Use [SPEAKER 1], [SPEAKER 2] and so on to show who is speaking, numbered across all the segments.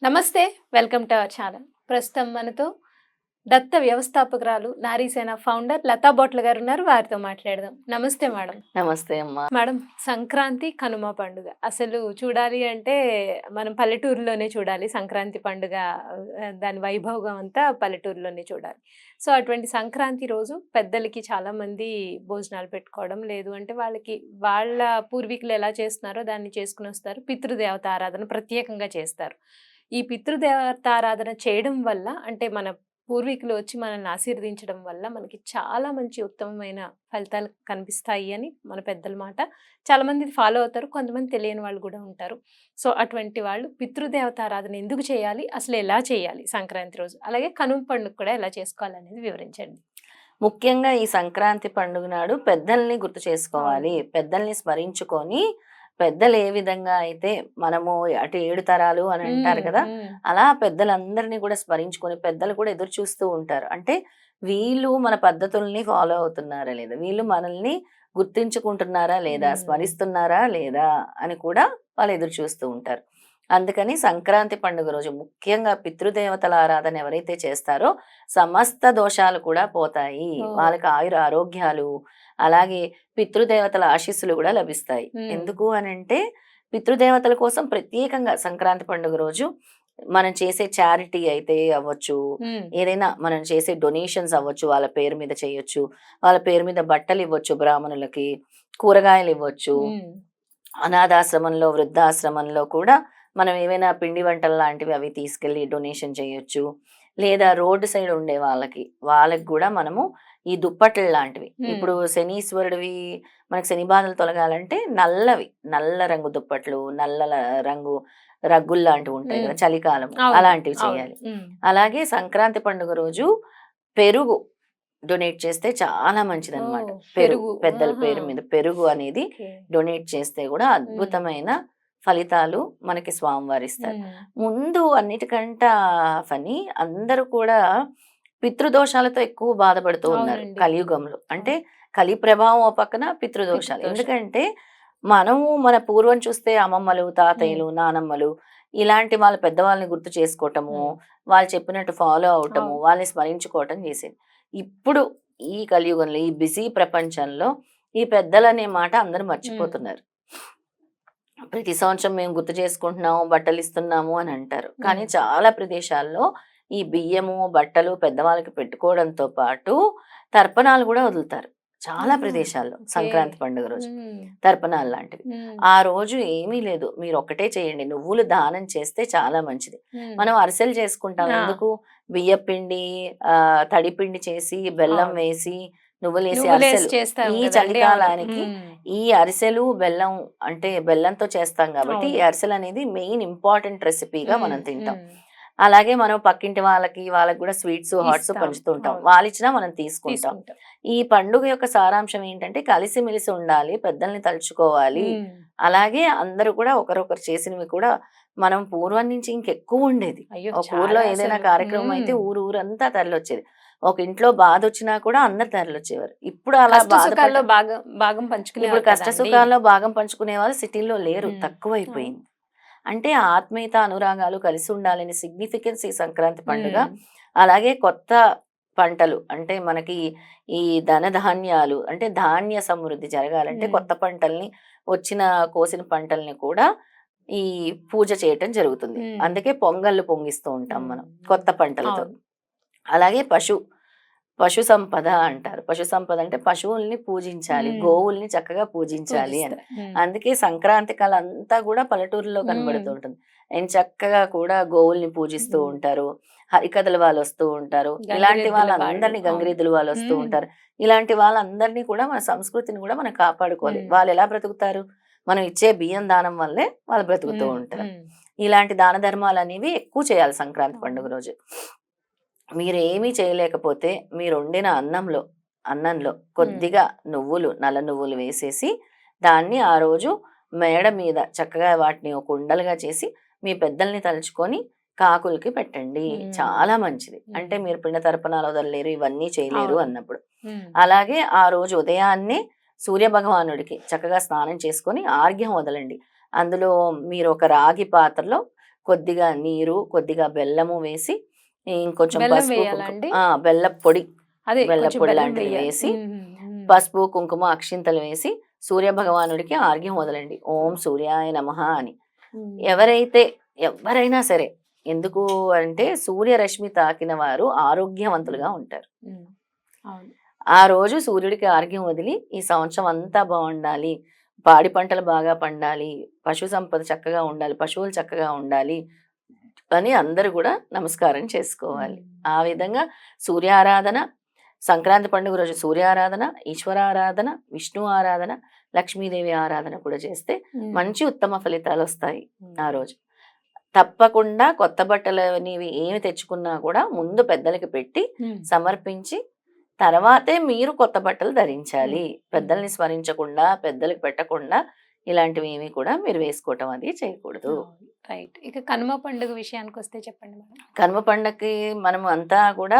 [SPEAKER 1] నమస్తే. Welcome to our channel. ప్రస్తుతం మనతో దత్త వ్యవస్థాపకురాలు, నారీసేన ఫౌండర్ లతా బొట్ల గారు ఉన్నారు. వారితో మాట్లాడదాం. నమస్తే మేడం.
[SPEAKER 2] నమస్తే అమ్మా.
[SPEAKER 1] మేడం, సంక్రాంతి, కనుమ పండుగ అసలు చూడాలి అంటే మనం పల్లెటూరులోనే చూడాలి. సంక్రాంతి పండుగ దాని వైభోగం అంతా పల్లెటూరులోనే చూడాలి. సో, అటువంటి సంక్రాంతి రోజు పెద్దలకి చాలామంది భోజనాలు పెట్టుకోవడం, లేదు అంటే వాళ్ళ పూర్వీకులు ఎలా చేస్తున్నారో దాన్ని చేసుకొనొస్తారు. పితృదేవత ఆరాధన ప్రత్యేకంగా చేస్తారు. ఈ పితృదేవతారాధన చేయడం వల్ల అంటే మన పూర్వీకులు వచ్చి మనల్ని ఆశీర్వదించడం వల్ల మనకి చాలా మంచి ఉత్తమమైన ఫలితాలు కనిపిస్తాయి అని మన పెద్దల మాట. చాలామంది ఇది ఫాలో అవుతారు. కొంతమంది తెలియని వాళ్ళు కూడా ఉంటారు. సో, అటువంటి వాళ్ళు పితృదేవతారాధన ఎందుకు చేయాలి? అసలు ఎలా చేయాలి సంక్రాంతి రోజు? అలాగే కనుమ పండుగ కూడా ఎలా చేసుకోవాలనేది వివరించండి.
[SPEAKER 2] ముఖ్యంగా ఈ సంక్రాంతి పండుగ నాడు పెద్దల్ని గుర్తు
[SPEAKER 1] అవును.
[SPEAKER 2] చేసుకోవాలి. పెద్దల్ని స్మరించుకొని పెద్దలు ఏ విధంగా అయితే మనము అటు 7 తరాలు అని అంటారు
[SPEAKER 1] హ్మ్.
[SPEAKER 2] కదా!
[SPEAKER 1] హ్మ్.
[SPEAKER 2] అలా పెద్దలందరిని కూడా స్మరించుకొని పెద్దలు కూడా ఎదురు చూస్తూ ఉంటారు. అంటే వీళ్ళు మన పద్ధతుల్ని ఫాలో అవుతున్నారా లేదా? వీళ్ళు మనల్ని గుర్తించుకుంటున్నారా లేదా?
[SPEAKER 1] హ్మ్.
[SPEAKER 2] స్మరిస్తున్నారా లేదా? అని కూడా వాళ్ళు ఎదురు చూస్తూ ఉంటారు. అందుకని సంక్రాంతి పండుగ రోజు ముఖ్యంగా పితృదేవతల ఆరాధన ఎవరైతే చేస్తారో సమస్త దోషాలు కూడా పోతాయి.
[SPEAKER 1] ఓహ్!
[SPEAKER 2] వాళ్ళకి ఆయుర ఆరోగ్యాలు, అలాగే పితృదేవతల ఆశీస్సులు కూడా లభిస్తాయి.
[SPEAKER 1] హ్మ్.
[SPEAKER 2] ఎందుకు అనంటే పితృదేవతల కోసం ప్రత్యేకంగా సంక్రాంతి పండుగ రోజు మనం చేసే చారిటీ అయితే అవ్వచ్చు,
[SPEAKER 1] హ్మ్.
[SPEAKER 2] ఏదైనా మనం చేసే డొనేషన్స్ అవ్వచ్చు, వాళ్ళ పేరు మీద చేయొచ్చు. వాళ్ళ పేరు మీద బట్టలివ్వచ్చు బ్రాహ్మణులకి, కూరగాయలివ్వచ్చు.
[SPEAKER 1] హ్మ్.
[SPEAKER 2] అనాథాశ్రమంలో, వృద్ధాశ్రమంలో కూడా మనం ఏవైనా పిండి వంటలు లాంటివి అవి తీసుకెళ్ళి డొనేషన్ చేయొచ్చు. లేదా రోడ్డు సైడ్ ఉండే వాళ్ళకి గూడా మనము ఈ దుప్పట్లు లాంటివి
[SPEAKER 1] హ్మ్.
[SPEAKER 2] ఇప్పుడు శనీశ్వరుడివి మనకు శని బాధలు తొలగాలంటే నల్ల రంగు దుప్పట్లు, రంగు రగ్గుల్లాంటివి ఉంటాయి
[SPEAKER 1] హ్మ్.
[SPEAKER 2] కదా! చలికాలం
[SPEAKER 1] అవును.
[SPEAKER 2] అలాంటివి
[SPEAKER 1] అవును.
[SPEAKER 2] చేయాలి.
[SPEAKER 1] హ్మ్.
[SPEAKER 2] అలాగే సంక్రాంతి పండుగ రోజు పెరుగు డొనేట్ చేస్తే చాలా మంచిదనమాట.
[SPEAKER 1] ఓహ్!
[SPEAKER 2] పెరుగు
[SPEAKER 1] పెరుగు.
[SPEAKER 2] పెద్దల
[SPEAKER 1] ఆహా!
[SPEAKER 2] పేరు మీద పెరుగు అనేది
[SPEAKER 1] ఓకే.
[SPEAKER 2] డొనేట్ చేస్తే గూడా
[SPEAKER 1] హ్మ్.
[SPEAKER 2] అద్భుతమైన ఫలితాలు మనకి స్వామివారిస్తారు.
[SPEAKER 1] హ్మ్.
[SPEAKER 2] ముందు అన్నిటికంట ఫనీ అందరూ కూడా పితృదోషాలతో ఎక్కువ బాధపడుతూ ఉన్నారు
[SPEAKER 1] అవునండి.
[SPEAKER 2] కలియుగంలో. అంటే
[SPEAKER 1] అవును.
[SPEAKER 2] కలి ప్రభావం ఓ పక్కన పితృదోషాలు.
[SPEAKER 1] పితృదోషం.
[SPEAKER 2] ఎందుకంటే మనము మన పూర్వం చూస్తే అమ్మమ్మలు,
[SPEAKER 1] హ్మ్.
[SPEAKER 2] తాతయ్యలు, నానమ్మలు ఇలాంటి వాళ్ళ పెద్దవాళ్ళని గుర్తు చేసుకోవటము,
[SPEAKER 1] హ్మ్.
[SPEAKER 2] వాళ్ళు చెప్పినట్టు ఫాలో అవ్వటము,
[SPEAKER 1] అవును.
[SPEAKER 2] వాళ్ళని స్మరించుకోవటం చేసేది. ఇప్పుడు ఈ కలియుగంలో, ఈ బిజీ ప్రపంచంలో ఈ పెద్దలనే మాట అందరూ
[SPEAKER 1] హ్మ్.
[SPEAKER 2] మర్చిపోతున్నారు. ప్రతి సంవత్సరం మేము గుర్తు చేసుకుంటున్నాము, బట్టలిస్తున్నాము అని అంటారు. కానీ
[SPEAKER 1] హ్మ్.
[SPEAKER 2] చాలా ప్రదేశాల్లో ఈ బియ్యము, బట్టలు పెద్దవాళ్ళకి పెట్టుకోవడంతో పాటు తర్పణాలు గూడా వదులుతారు. చాలా
[SPEAKER 1] ఆహా!
[SPEAKER 2] ప్రదేశాల్లో
[SPEAKER 1] ఓకే.
[SPEAKER 2] సంక్రాంతి పండుగ రోజు.
[SPEAKER 1] హ్మ్.
[SPEAKER 2] తర్పణాలు లాంటివి.
[SPEAKER 1] హ్మ్.
[SPEAKER 2] ఆ రోజు ఏమీ లేదు. మీరొక్కటే చేయండి. నువ్వులు దానం చేస్తే చాలా మంచిది.
[SPEAKER 1] హ్మ్.
[SPEAKER 2] మనం అరిసెలు చేసుకుంటాం.
[SPEAKER 1] ఆ!
[SPEAKER 2] ఎందుకు? బియ్యపిండి తడిపిండి చేసి, బెల్లం
[SPEAKER 1] అవును.
[SPEAKER 2] వేసి, నువ్వులేసి
[SPEAKER 1] నువ్వులేసి
[SPEAKER 2] అరిసెలు.
[SPEAKER 1] చేస్తాం
[SPEAKER 2] ఈ
[SPEAKER 1] గదండీ! అవును.
[SPEAKER 2] చలికాలానికి
[SPEAKER 1] హ్మ్.
[SPEAKER 2] ఈ అరిసెలు, బెల్లం అంటే బెల్లంతో చేస్తాం గాబట్టి, ఈ
[SPEAKER 1] అవును.
[SPEAKER 2] అరిసెలనేది మెయిన్ ఇంపార్టెంట్ రెసిపీగా
[SPEAKER 1] హ్మ్.
[SPEAKER 2] మనం తింటాం.
[SPEAKER 1] హ్మ్.
[SPEAKER 2] అలాగే మనం పక్కింటి వాళ్ళకి గూడా స్వీట్సు, హాట్సు
[SPEAKER 1] ఇస్తాం.
[SPEAKER 2] పంచుతూ ఉంటాం.
[SPEAKER 1] అవును.
[SPEAKER 2] వాళ్ళిచ్చినా మనం తీసుకుంటాం.
[SPEAKER 1] తీసుకుంటాం.
[SPEAKER 2] ఈ పండుగ యొక్క సారాంశం ఏంటంటే కలిసిమెలిసి ఉండాలి, పెద్దల్ని తలుచుకోవాలి.
[SPEAKER 1] హ్మ్.
[SPEAKER 2] అలాగే అందరూ కూడా ఒకరొకరు చేసినవి కూడా మనం పూర్వం నుంచి ఇంకెక్కువుండేది.
[SPEAKER 1] అయ్యో!
[SPEAKER 2] ఒక ఊర్లో
[SPEAKER 1] చాలా
[SPEAKER 2] ఏదైనా
[SPEAKER 1] అసలు.
[SPEAKER 2] కార్యక్రమం అయితే
[SPEAKER 1] హ్మ్.
[SPEAKER 2] ఊరంతా తరలొచ్చేది. ఒక ఇంట్లో బాధొచ్చినా కూడా అందరూ తరలొచ్చేవారు. ఇప్పుడు అలా
[SPEAKER 1] కష్ట
[SPEAKER 2] బాధపడ్డ
[SPEAKER 1] సుఖాల్లో భాగం
[SPEAKER 2] ఇప్పుడు
[SPEAKER 1] పంచుకునేవారు
[SPEAKER 2] కష్ట
[SPEAKER 1] కదండీ!
[SPEAKER 2] సుఖాల్లో భాగం పంచుకునే వాళ్ళు సిటీల్లో లేరు.
[SPEAKER 1] హ్మ్. అవును.
[SPEAKER 2] తక్కువైపోయింది. అంటే ఆత్మీయత, అనురాగాలు కలిసి ఉండాలనే సిగ్నిఫికెన్స్ ఈ సంక్రాంతి పండుగ.
[SPEAKER 1] హ్మ్.
[SPEAKER 2] అలాగే కొత్త పంటలు అంటే మనకి ఈ ధనధాన్యాలు అంటే ధాన్య సమృద్ధి జరగాలంటే
[SPEAKER 1] హ్మ్.
[SPEAKER 2] కొత్త పంటల్ని వచ్చిన కోసిన పంటల్ని కూడా ఈ పూజ చేయటం జరుగుతుంది.
[SPEAKER 1] హ్మ్.
[SPEAKER 2] అందుకే పొంగల్లు పొంగిస్తూ ఉంటాం
[SPEAKER 1] హ్మ్.
[SPEAKER 2] మనం కొత్త పంటలతో.
[SPEAKER 1] అవును.
[SPEAKER 2] అలాగే పశు సంపద అంటారు. పశు సంపద అంటే పశువుల్ని పూజించాలి.
[SPEAKER 1] హ్మ్.
[SPEAKER 2] గోవుల్ని చక్కగా పూజించాలి అని.
[SPEAKER 1] పూజిస్తారు. హ్మ్.
[SPEAKER 2] అందుకే సంక్రాంతి కళంతా గూడా పల్లెటూరులో
[SPEAKER 1] హ్మ్.
[SPEAKER 2] కనబడుతూ ఉంటుంది. ఎంచక్కగా కూడా గోవుల్ని పూజిస్తూ
[SPEAKER 1] హ్మ్.
[SPEAKER 2] ఉంటారు. హరికథల వాళ్ళొస్తూ ఉంటారు. ఇలాంటి
[SPEAKER 1] గంగిరెద్దుల వాళ్ళు.
[SPEAKER 2] వాళ్ళందరిని
[SPEAKER 1] అవును.
[SPEAKER 2] గంగిరెద్దులు వాళ్ళొస్తూ
[SPEAKER 1] హ్మ్.
[SPEAKER 2] ఉంటారు. ఇలాంటి వాళ్ళందరినీ కూడా మన సంస్కృతిని గూడా మనం కాపాడుకోవాలి.
[SPEAKER 1] హ్మ్.
[SPEAKER 2] వాళ్ళెలా బ్రతుకుతారు? మనం ఇచ్చే బియ్యం దానం వల్లే వాళ్ళు బ్రతుకుతూ
[SPEAKER 1] హ్మ్.
[SPEAKER 2] ఉంటారు.
[SPEAKER 1] హ్మ్.
[SPEAKER 2] ఇలాంటి దాన ధర్మాలనేవి ఎక్కువ చేయాలి సంక్రాంతి పండుగ
[SPEAKER 1] అవును.
[SPEAKER 2] రోజు. మీరేమీ చేయలేకపోతే మీరొండిన అన్నంలో
[SPEAKER 1] హ్మ్.
[SPEAKER 2] కొద్దిగా నల్ల నువ్వులు వేసేసి, దాన్ని ఆ రోజు మేడ మీద చక్కగా వాటిని ఒక ఉండలుగా చేసి, మీ పెద్దల్ని తలుచుకొని కాకులకి పెట్టండి.
[SPEAKER 1] హ్మ్.
[SPEAKER 2] చాలా మంచిది. అంటే
[SPEAKER 1] హ్మ్.
[SPEAKER 2] మీరు పిండ తర్పణాలు వదలలేరు, ఇవన్నీ చేయలేరు
[SPEAKER 1] అవును.
[SPEAKER 2] అన్నప్పుడు.
[SPEAKER 1] హ్మ్.
[SPEAKER 2] అలాగే ఆ రోజు ఉదయాన్నే సూర్యభగవానుడికి చక్కగా స్నానం చేసుకొని ఆర్ఘ్యం వదలండి. అందులో మీరు ఒక రాగి పాత్రలో కొద్దిగా నీరు, కొద్దిగా బెల్లము వేసి, ఇంకొంచెం
[SPEAKER 1] బెల్లం
[SPEAKER 2] పసుపు,
[SPEAKER 1] వేయాలా
[SPEAKER 2] కుంకుమ
[SPEAKER 1] అండి?
[SPEAKER 2] బెల్లపు పొడి,
[SPEAKER 1] అదే
[SPEAKER 2] బెల్లపు
[SPEAKER 1] కొంచెం
[SPEAKER 2] పొడి
[SPEAKER 1] బెల్లం
[SPEAKER 2] లాంటిది
[SPEAKER 1] వేయాలి.
[SPEAKER 2] వేసి,
[SPEAKER 1] హ్మ్.
[SPEAKER 2] పసుపు, కుంకుమ, అక్షింతలు వేసి సూర్య భగవానుడికి ఆర్ఘ్యం వదలండి. ఓం సూర్యాయ నమః అని.
[SPEAKER 1] హ్మ్.
[SPEAKER 2] ఎవరైతే ఎవ్వరైనా సరే, ఎందుకు అంటే సూర్యరశ్మి తాకిన వారు ఆరోగ్యవంతులుగా ఉంటారు.
[SPEAKER 1] హ్మ్. అవును.
[SPEAKER 2] ఆ రోజు సూర్యుడికి ఆర్ఘ్యం వదిలి, ఈ సంవత్సరం అంతా బావుండాలి, పాడి పంటలు బాగా పండాలి, పశు సంపద చక్కగా ఉండాలి, పశువులు చక్కగా ఉండాలి అని అందరూ గూడా నమస్కారం చేసుకోవాలి.
[SPEAKER 1] హ్మ్.
[SPEAKER 2] ఆ విధంగా సూర్యారాధన, సంక్రాంతి పండుగ రోజు సూర్యారాధన, ఈశ్వరారాధన, విష్ణు ఆరాధన, లక్ష్మీదేవి ఆరాధన కూడా చేస్తే
[SPEAKER 1] హ్మ్.
[SPEAKER 2] మంచి ఉత్తమ ఫలితాలొస్తాయి ఆ
[SPEAKER 1] హ్మ్.
[SPEAKER 2] రోజు. తప్పకుండా కొత్త బట్టలనేవి ఏమి తెచ్చుకున్నా కూడా ముందు పెద్దలకి పెట్టి,
[SPEAKER 1] హ్మ్.
[SPEAKER 2] సమర్పించి, తర్వాతే మీరు కొత్త బట్టలు
[SPEAKER 1] హ్మ్.
[SPEAKER 2] ధరించాలి.
[SPEAKER 1] హ్మ్.
[SPEAKER 2] పెద్దల్ని స్మరించకుండా, పెద్దలకి పెట్టకుండా ఇలాంటివేమీ కూడా మీరు వేసుకోవటం అది చేయకూడదు.
[SPEAKER 1] అవును. రైట్. ఇక కనుమ పండుగ విషయానికొస్తే చెప్పండి మేడం?
[SPEAKER 2] కనుమ పండగకి మనం అంతా కూడా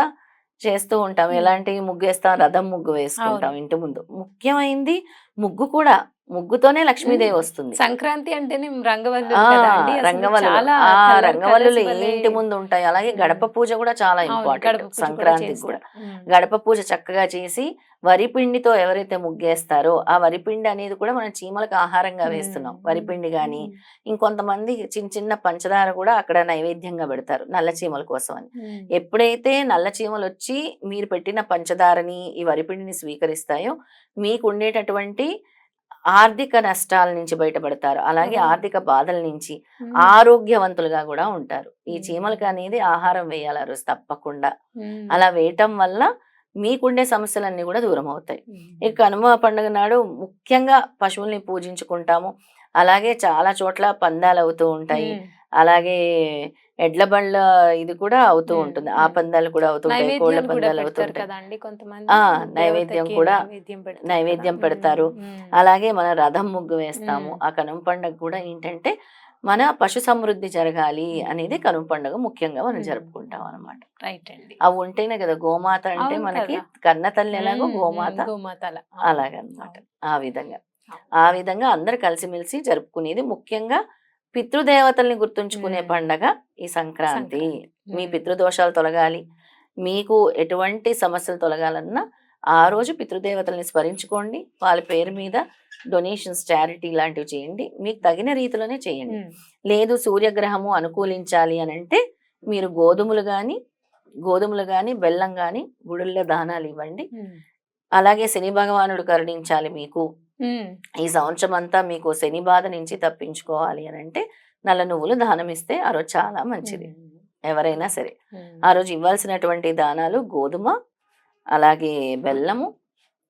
[SPEAKER 2] చేస్తూ ఉంటాం.
[SPEAKER 1] హ్మ్.
[SPEAKER 2] ఎలాంటి ముగ్గేస్తాం? రథం ముగ్గు వేసుకుంటాం
[SPEAKER 1] అవును.
[SPEAKER 2] ఇంటి ముందు. ముఖ్యమైంది ముగ్గు కూడా. ముగ్గుతోనే
[SPEAKER 1] హ్మ్.
[SPEAKER 2] లక్ష్మీదేవి వస్తుంది.
[SPEAKER 1] సంక్రాంతి అంటేనే
[SPEAKER 2] ఆ!
[SPEAKER 1] రంగవల్లులు కదా అండి! అసలు
[SPEAKER 2] రంగవల్లులు.
[SPEAKER 1] చాలా
[SPEAKER 2] ఆ
[SPEAKER 1] కలర్స్
[SPEAKER 2] రంగవల్లులు ఏ
[SPEAKER 1] భలే
[SPEAKER 2] ఇంటి ముందు ఉంటాయి. అలాగే
[SPEAKER 1] హ్మ్.
[SPEAKER 2] గడప పూజ కూడా చాలా
[SPEAKER 1] అవును.
[SPEAKER 2] ఇంపార్టెంట్
[SPEAKER 1] గడప పూజ కూడా
[SPEAKER 2] సంక్రాంతికి గూడా.
[SPEAKER 1] చేస్తారు. హ్మ్.
[SPEAKER 2] గడప పూజ చక్కగా చేసి, వరిపిండితో ఎవరైతే ముగ్గేస్తారో, ఆ వరిపిండి అనేది కూడా మనం చీమలకు ఆహారంగా
[SPEAKER 1] హ్మ్.
[SPEAKER 2] వేస్తున్నాం.
[SPEAKER 1] హ్మ్.
[SPEAKER 2] వరిపిండి గాని,
[SPEAKER 1] హ్మ్.
[SPEAKER 2] ఇంకొంతమంది చిన్న చిన్న పంచదార కూడా అక్కడ నైవేద్యంగా పెడతారు. నల్ల చీమల కోసం అని.
[SPEAKER 1] హ్మ్.
[SPEAKER 2] ఎప్పుడైతే నల్ల చీమలొచ్చి మీరు పెట్టిన పంచదారని, ఈ వరిపిండిని స్వీకరిస్తాయో, మీకుండేటటువంటి ఆర్థిక నష్టాల నుంచి బయటపడతారు. అలాగే
[SPEAKER 1] ఓహ్!
[SPEAKER 2] ఆర్థిక బాధల నుంచి
[SPEAKER 1] హ్మ్.
[SPEAKER 2] ఆరోగ్యవంతులుగా గూడా ఉంటారు. ఈ
[SPEAKER 1] హ్మ్.
[SPEAKER 2] చీమలకనేది ఆహారం వేయాలి ఆ రోజు తప్పకుండా.
[SPEAKER 1] హ్మ్.
[SPEAKER 2] అలా వేయటం వల్ల మీకుండే సమస్యలన్నీ గూడా దూరమవుతాయి. ఈ
[SPEAKER 1] హ్మ్.
[SPEAKER 2] కనుమ పండుగ నాడు ముఖ్యంగా పశువుల్ని పూజించుకుంటాము. అలాగే చాలా చోట్ల పందాలవుతూ ఉంటాయి.
[SPEAKER 1] హ్మ్.
[SPEAKER 2] అలాగే ఎడ్ల బళ్ళ ఇది కూడా అవుతూ
[SPEAKER 1] హ్మ్.
[SPEAKER 2] ఉంటుంది. ఆ
[SPEAKER 1] హ్మ్.
[SPEAKER 2] పందాలు కూడా అవుతుంటాయి. కోళ్ళ
[SPEAKER 1] నైవేద్యాలు కూడా పెడతారు
[SPEAKER 2] పందాలవుతుంటాయి.
[SPEAKER 1] కదండీ కొంతమంది.
[SPEAKER 2] ఆ! నైవేద్యం
[SPEAKER 1] దేవతకి
[SPEAKER 2] కూడా
[SPEAKER 1] నైవేద్యం పెడతారు కదా!
[SPEAKER 2] నైవేద్యం
[SPEAKER 1] హ్మ్.
[SPEAKER 2] పెడతారు.
[SPEAKER 1] హ్మ్.
[SPEAKER 2] అలాగే మన రథం ముగ్గు వేస్తాము.
[SPEAKER 1] హ్మ్.
[SPEAKER 2] ఆ కనుమ పండగ కూడా ఏంటంటే, మన పశు సమృద్ధి జరగాలి అనేది
[SPEAKER 1] హ్మ్.
[SPEAKER 2] కనుమ పండుగ ముఖ్యంగా మనం
[SPEAKER 1] హ్మ్.
[SPEAKER 2] జరుపుకుంటాం అన్నమాట.
[SPEAKER 1] రైట్ అండి.
[SPEAKER 2] అవి ఉంటేనే కదా గోమాత అంటే
[SPEAKER 1] అవును
[SPEAKER 2] మనకి
[SPEAKER 1] కదా!
[SPEAKER 2] కన్న తల్లి ఎలాగో
[SPEAKER 1] హ్మ్. హ్మ్.
[SPEAKER 2] గోమాత
[SPEAKER 1] గోమాతల. అవును.
[SPEAKER 2] అలాగనమాట.
[SPEAKER 1] అవును.
[SPEAKER 2] ఆ విధంగా.
[SPEAKER 1] అవును.
[SPEAKER 2] ఆ విధంగా అందరూ కలిసిమెలిసి జరుపుకునేది ముఖ్యంగా పితృదేవతల్ని గుర్తుంచుకునే
[SPEAKER 1] హ్మ్.
[SPEAKER 2] పండగ ఈ సంక్రాంతి.
[SPEAKER 1] సంక్రాంతి.
[SPEAKER 2] మీ
[SPEAKER 1] హ్మ్.
[SPEAKER 2] పితృదోషాలు తొలగాలి. మీకు ఎటువంటి సమస్యలు తొలగాలన్నా ఆ రోజు పితృదేవతల్ని స్మరించుకోండి. వాళ్ళ పేరు మీద డొనేషన్స్, చారిటీ లాంటివి చేయండి. మీకు తగిన రీతిలోనే చేయండి.
[SPEAKER 1] హ్మ్.
[SPEAKER 2] లేదు సూర్యగ్రహము అనుకూలించాలి అనంటే మీరు గోధుమలు గాని, బెల్లం గాని గుడుల్లో దానాలివ్వండి.
[SPEAKER 1] హ్మ్.
[SPEAKER 2] అలాగే శని భగవానుడు కరుణించాలి మీకు.
[SPEAKER 1] హ్మ్.
[SPEAKER 2] ఈ సంవత్సరం అంతా మీకు శని బాధ నుంచి తప్పించుకోవాలి అనంటే నల్ల నువ్వులు దానమిస్తే ఆ రోజు చాలా మంచిది.
[SPEAKER 1] హ్మ్.
[SPEAKER 2] ఎవరైనా సరే.
[SPEAKER 1] హ్మ్.
[SPEAKER 2] ఆ రోజు ఇవ్వాల్సినటువంటి దానాలు గోధుమ, అలాగే బెల్లము,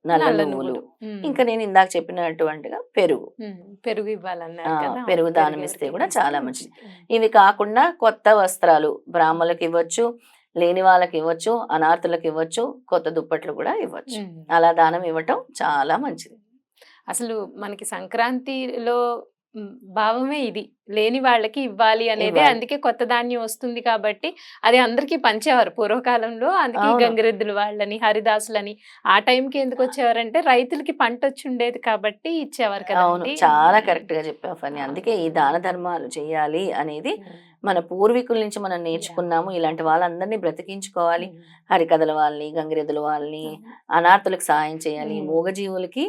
[SPEAKER 2] నల్ల
[SPEAKER 1] నల్ల
[SPEAKER 2] నువ్వులు.
[SPEAKER 1] నువ్వులు. హ్మ్.
[SPEAKER 2] ఇంకా నేను ఇందాక చెప్పినటువంటిగా పెరుగు.
[SPEAKER 1] హ్మ్. పెరుగు
[SPEAKER 2] ఆ!
[SPEAKER 1] ఇవ్వాలన్నారు కదా! అవును.
[SPEAKER 2] పెరుగు
[SPEAKER 1] పెరుగు
[SPEAKER 2] దానమిస్తే
[SPEAKER 1] ఎవరికైనా
[SPEAKER 2] కూడా
[SPEAKER 1] ఇస్తే
[SPEAKER 2] చాలా మంచిది.
[SPEAKER 1] మంచిది. హ్మ్.
[SPEAKER 2] ఇవి కాకుండా కొత్త వస్త్రాలు బ్రాహ్మణులకివ్వచ్చు, లేని వాళ్ళకివ్వచ్చు, అనాథులకివ్వచ్చు, కొత్త దుప్పట్లు కూడా ఇవ్వచ్చు.
[SPEAKER 1] హ్మ్.
[SPEAKER 2] అలా దానం ఇవ్వటం చాలా మంచిది.
[SPEAKER 1] అసలు మనకి సంక్రాంతిలో భావమే ఇది. లేని వాళ్ళకి ఇవ్వాలి అనేదే.
[SPEAKER 2] ఇవ్వాలి.
[SPEAKER 1] అందుకే కొత్త ధాన్యం వస్తుంది కాబట్టి అది అందరికీ పంచేవారు పూర్వకాలంలో. అందుకే ఈ
[SPEAKER 2] అవును.
[SPEAKER 1] గంగిరెద్దులు వాళ్ళని, హరిదాసులని ఆ టైంకి ఎందుకొచ్చేవారంటే రైతులకి పంటొచ్చుండేది కాబట్టి ఇచ్చేవారు
[SPEAKER 2] అవును.
[SPEAKER 1] కదండీ!
[SPEAKER 2] చాలా
[SPEAKER 1] హ్మ్.
[SPEAKER 2] కరెక్ట్‌గా చెప్పావు ఫని.
[SPEAKER 1] ఆ!
[SPEAKER 2] అందుకే ఈ దాన ధర్మాలు చేయాలి అనేది
[SPEAKER 1] హ్మ్.
[SPEAKER 2] మన పూర్వీకుల నుంచి మనం
[SPEAKER 1] యాహ్!
[SPEAKER 2] నేర్చుకున్నాము. ఇలాంటి వాళ్ళందరినీ బ్రతికించుకోవాలి.
[SPEAKER 1] హ్మ్.
[SPEAKER 2] హరికథల వాళ్ళని, గంగిరెద్దుల వాళ్ళని,
[SPEAKER 1] అవును.
[SPEAKER 2] అనాథులకు సహాయం చేయాలి.
[SPEAKER 1] హ్మ్.
[SPEAKER 2] మూగజీవులకి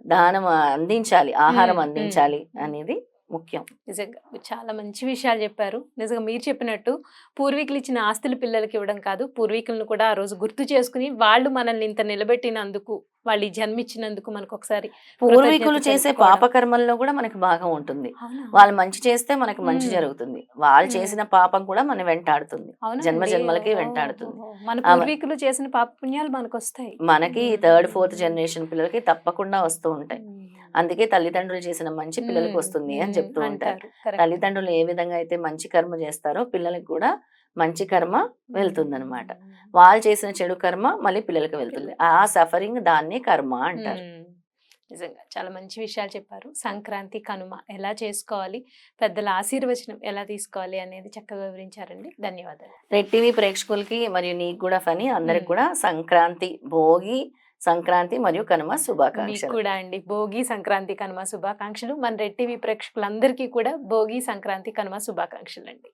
[SPEAKER 2] దానం అందించాలి. ఆహారం
[SPEAKER 1] హ్మ్. హ్మ్.
[SPEAKER 2] అందించాలి
[SPEAKER 1] హ్మ్.
[SPEAKER 2] అనేది ముఖ్యం.
[SPEAKER 1] నిజంగా. మీరు చాలా మంచి విషయాలు చెప్పారు. నిజంగా మీరు చెప్పినట్టు పూర్వీకులు ఇచ్చిన ఆస్తులు పిల్లలకి ఇవ్వడం కాదు, పూర్వీకులను కూడా ఆ రోజు గుర్తు చేసుకొని, వాళ్ళు మనల్ని ఇంత నిలబెట్టినందుకు, వాళ్ళు ఈ జన్మిచ్చినందుకు మనకొకసారి కృతజ్ఞత
[SPEAKER 2] పూర్వీకులు చేసే
[SPEAKER 1] తెలుపుకోవడం.
[SPEAKER 2] పాపకర్మల్లో గూడా మనకి భాగం ఉంటుంది.
[SPEAKER 1] అవునా?
[SPEAKER 2] వాళ్ళు మంచి చేస్తే మనకి మంచి
[SPEAKER 1] హ్మ్.
[SPEAKER 2] జరుగుతుంది. వాళ్ళు
[SPEAKER 1] హ్మ్.
[SPEAKER 2] చేసిన పాపం కూడా మన వెంటాడుతుంది.
[SPEAKER 1] అవునా
[SPEAKER 2] జన్మ
[SPEAKER 1] అండి?
[SPEAKER 2] జన్మలకి వెంటాడుతుంది.
[SPEAKER 1] ఓహోహో! మన
[SPEAKER 2] అవ
[SPEAKER 1] పూర్వీకులు చేసిన పాపపుణ్యాలు మనకొస్తాయి.
[SPEAKER 2] మనకి
[SPEAKER 1] హ్మ్.
[SPEAKER 2] థర్డ్, ఫోర్త్
[SPEAKER 1] హ్మ్.
[SPEAKER 2] జనరేషన్ పిల్లలకి తప్పకుండా వస్తూ ఉంటాయి.
[SPEAKER 1] హ్మ్.
[SPEAKER 2] అందుకే తల్లిదండ్రులు చేసిన మంచి
[SPEAKER 1] హ్మ్.
[SPEAKER 2] పిల్లలకొస్తుంది అని
[SPEAKER 1] హ్మ్.
[SPEAKER 2] చెప్తూ ఉంటారు.
[SPEAKER 1] అంటారు. కరెక్ట్.
[SPEAKER 2] తల్లిదండ్రులు ఏ విధంగా అయితే మంచి కర్మ చేస్తారో పిల్లలకి కూడా మంచి కర్మ వెళ్తుందనమాట.
[SPEAKER 1] హ్మ్.
[SPEAKER 2] వాళ్ళు చేసిన చెడు కర్మ మళ్ళీ పిల్లలకి వెళ్తుంది.
[SPEAKER 1] పిల్లలకి.
[SPEAKER 2] ఆ సఫరింగ్ దాన్నే కర్మ అంటారు.
[SPEAKER 1] హ్మ్. నిజంగా చాలా మంచి విషయాలు చెప్పారు. సంక్రాంతి, కనుమ ఎలా చేసుకోవాలి, పెద్దల ఆశీర్వచనం ఎలా తీసుకోవాలి అనేది చక్కగా వివరించారండి. ధన్యవాదాలు.
[SPEAKER 2] రెడ్ టీవీ ప్రేక్షకులకి మరియు నీకు కూడా ఫనీ అందరికి
[SPEAKER 1] హ్మ్.
[SPEAKER 2] కూడా సంక్రాంతి, భోగి, సంక్రాంతి మరియు కనుమ
[SPEAKER 1] మీకు
[SPEAKER 2] శుభాకాంక్షలు.
[SPEAKER 1] కూడా అండి. భోగి, సంక్రాంతి, కనుమ శుభాకాంక్షలు. మన రెడ్ టీవీ ప్రేక్షకులందరికీ కూడా భోగి, సంక్రాంతి, కనుమ శుభాకాంక్షలండి.